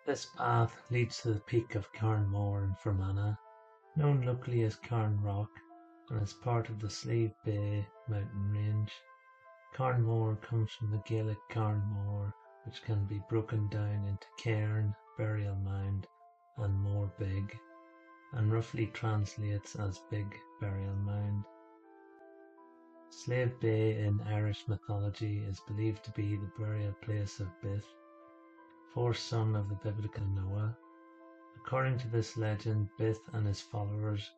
This path leads to the peak of Carnmore in Fermanagh, known locally as Carn Rock, and is part of the Slieve Beagh mountain range. Carnmore comes from the Gaelic Carnmore, which can be broken down into cairn, burial mound, and more big, and roughly translates as big burial mound. Slieve Beagh in Irish mythology is believed to be the burial place of Bith, fourth son of the biblical Noah. According to this legend, Bith and his followers,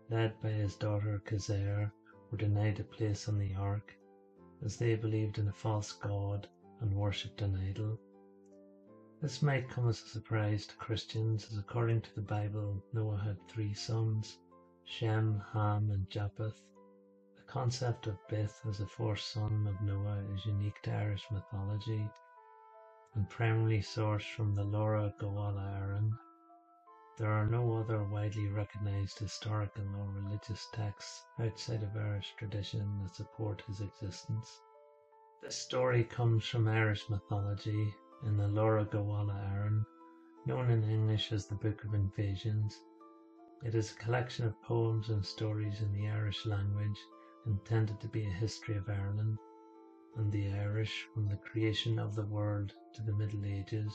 led by his daughter Kazare, were denied a place on the ark, as they believed in a false god and worshipped an idol. This might come as a surprise to Christians, as according to the Bible, Noah had 3 sons, Shem, Ham, and Japheth. The concept of Bith as a fourth son of Noah is unique to Irish mythology, and primarily sourced from the Lebor Gabála Érenn. There are no other widely recognized historical or religious texts outside of Irish tradition that support his existence. This story comes from Irish mythology in the Lebor Gabála Érenn, known in English as the Book of Invasions. It is a collection of poems and stories in the Irish language intended to be a history of Ireland and the Irish from the creation of the world to the Middle Ages.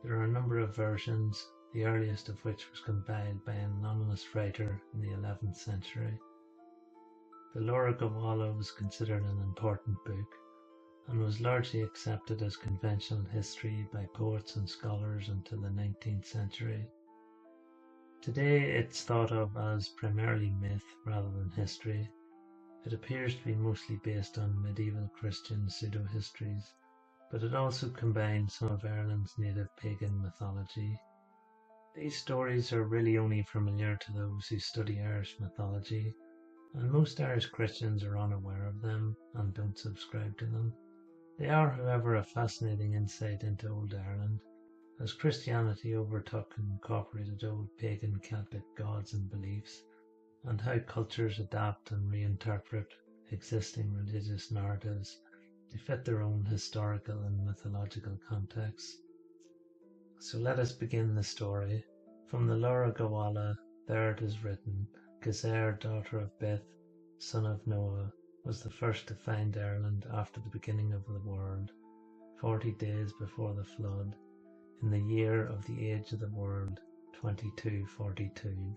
There are a number of versions, the earliest of which was compiled by an anonymous writer in the 11th century. The Lebor Gabála was considered an important book and was largely accepted as conventional history by poets and scholars until the 19th century. Today it's thought of as primarily myth rather than history. It appears to be mostly based on medieval Christian pseudo-histories, but it also combines some of Ireland's native pagan mythology. These stories are really only familiar to those who study Irish mythology, and most Irish Christians are unaware of them and don't subscribe to them. They are, however, a fascinating insight into old Ireland, as Christianity overtook and incorporated old pagan Celtic gods and beliefs, and how cultures adapt and reinterpret existing religious narratives to fit their own historical and mythological contexts. So let us begin the story. From the Lebor Gabála, there it is written, Kazare, daughter of Bith, son of Noah, was the first to find Ireland after the beginning of the world, 40 days before the flood, in the year of the age of the world, 2242.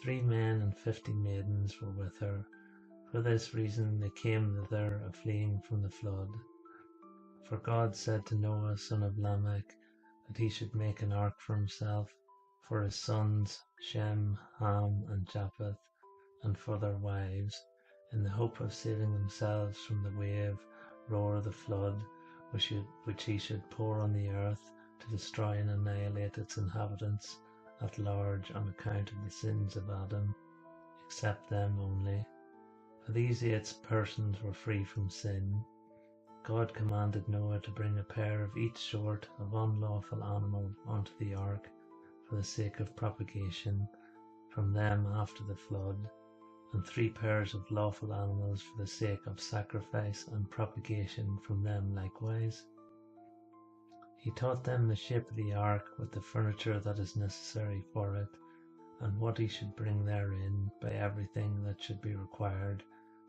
3 men and 50 maidens were with her. For this reason they came thither a fleeing from the flood. For God said to Noah, son of Lamech, that he should make an ark for himself, for his sons Shem, Ham, and Japheth, and for their wives, in the hope of saving themselves from the wave, roar of the flood, which he should pour on the earth to destroy and annihilate its inhabitants at large on account of the sins of Adam, except them only. For these 8 persons were free from sin. God commanded Noah to bring a pair of each sort of unlawful animal onto the ark for the sake of propagation from them after the flood, and 3 pairs of lawful animals for the sake of sacrifice and propagation from them likewise. He taught them the shape of the ark with the furniture that is necessary for it, and what he should bring therein, by everything that should be required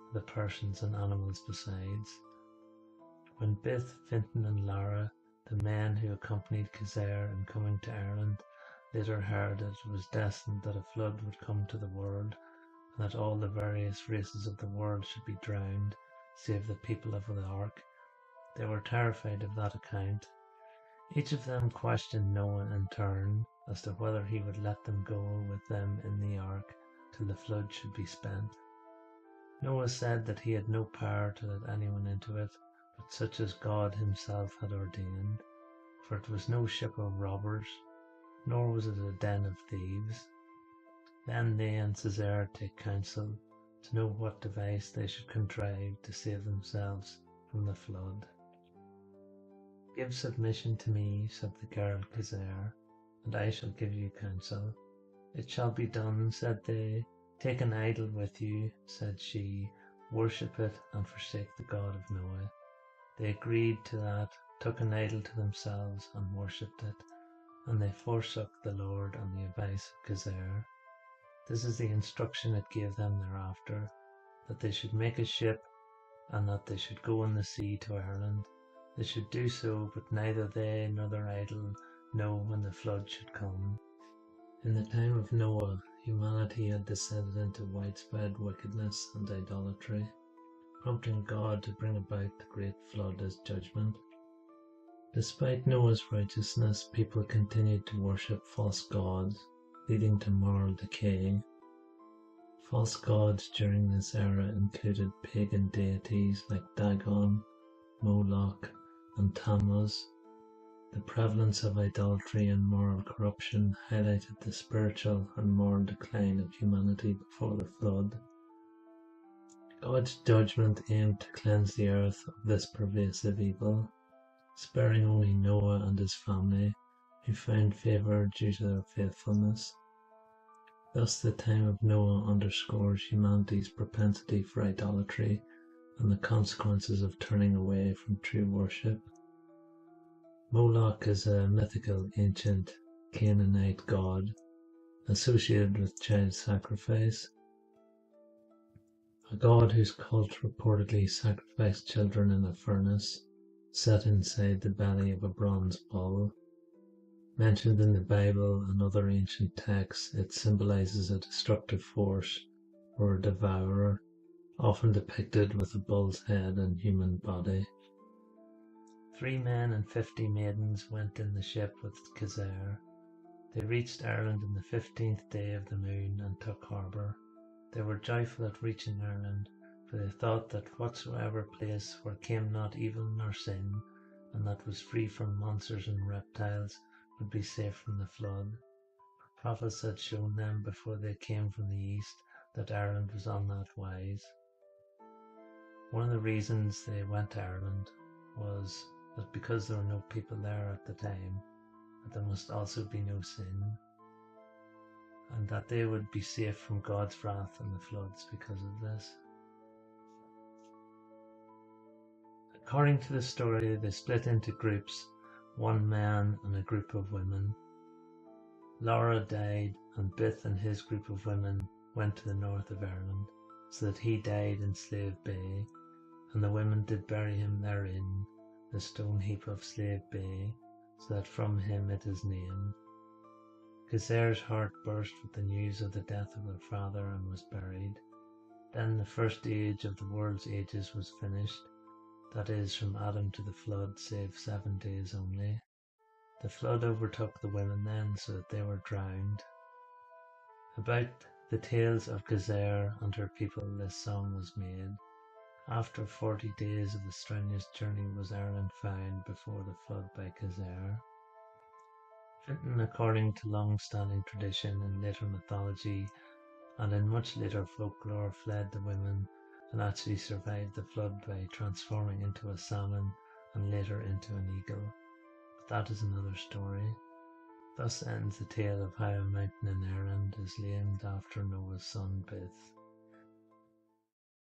for the persons and animals besides. When Bith, Fintan, and Lara, the men who accompanied Kazare in coming to Ireland, later heard that it was destined that a flood would come to the world, and that all the various races of the world should be drowned, save the people of the ark, they were terrified of that account. Each of them questioned Noah in turn as to whether he would let them go with them in the ark till the flood should be spent. Noah said that he had no power to let anyone into it, but such as God himself had ordained, for it was no ship of robbers, nor was it a den of thieves. Then they and Kazare take counsel to know what device they should contrive to save themselves from the flood. Give submission to me, said the girl Kazare, and I shall give you counsel. It shall be done, said they. Take an idol with you, said she, worship it and forsake the God of Noah. They agreed to that, took an idol to themselves and worshipped it, and they forsook the Lord and the advice of Gezer. This is the instruction it gave them thereafter, that they should make a ship, and that they should go in the sea to Ireland. They should do so, but neither they nor their idol know when the flood should come. In the time of Noah, humanity had descended into widespread wickedness and idolatry, prompting God to bring about the great flood as judgment. Despite Noah's righteousness, people continued to worship false gods, leading to moral decay. False gods during this era included pagan deities like Dagon, Moloch, and Tammuz. The prevalence of idolatry and moral corruption highlighted the spiritual and moral decline of humanity before the flood. God's judgment aimed to cleanse the earth of this pervasive evil, sparing only Noah and his family, who found favor due to their faithfulness. Thus, the time of Noah underscores humanity's propensity for idolatry and the consequences of turning away from true worship. Moloch is a mythical ancient Canaanite god associated with child sacrifice, a god whose cult reportedly sacrificed children in a furnace set inside the belly of a bronze bull. Mentioned in the Bible and other ancient texts, it symbolizes a destructive force or a devourer, often depicted with a bull's head and human body. 3 men and 50 maidens went in the ship with Gezer. They reached Ireland on the 15th day of the moon and took harbour. They were joyful at reaching Ireland, for they thought that whatsoever place where came not evil nor sin, and that was free from monsters and reptiles, would be safe from the flood. For prophets had shown them before they came from the east that Ireland was on that wise. One of the reasons they went to Ireland was that because there were no people there at the time, that there must also be no sin, and that they would be safe from God's wrath and the floods because of this. According to the story, they split into groups, 1 man and a group of women. Laura died, and Bith and his group of women went to the north of Ireland, so that he died in Slieve Beagh, and the women did bury him therein, the stone heap of Slieve Beagh, so that from him it is named. Gezer's heart burst with the news of the death of her father and was buried. Then the first age of the world's ages was finished, that is, from Adam to the flood, save 7 days only. The flood overtook the women then, so that they were drowned. About the tales of Gezer and her people this song was made. After 40 days of the strenuous journey was Ireland found before the flood by Gezer. Written according to long-standing tradition in later mythology and in much later folklore, fled the women and actually survived the flood by transforming into a salmon and later into an eagle. But that is another story. Thus ends the tale of how a mountain in Ireland is named after Noah's son Bith.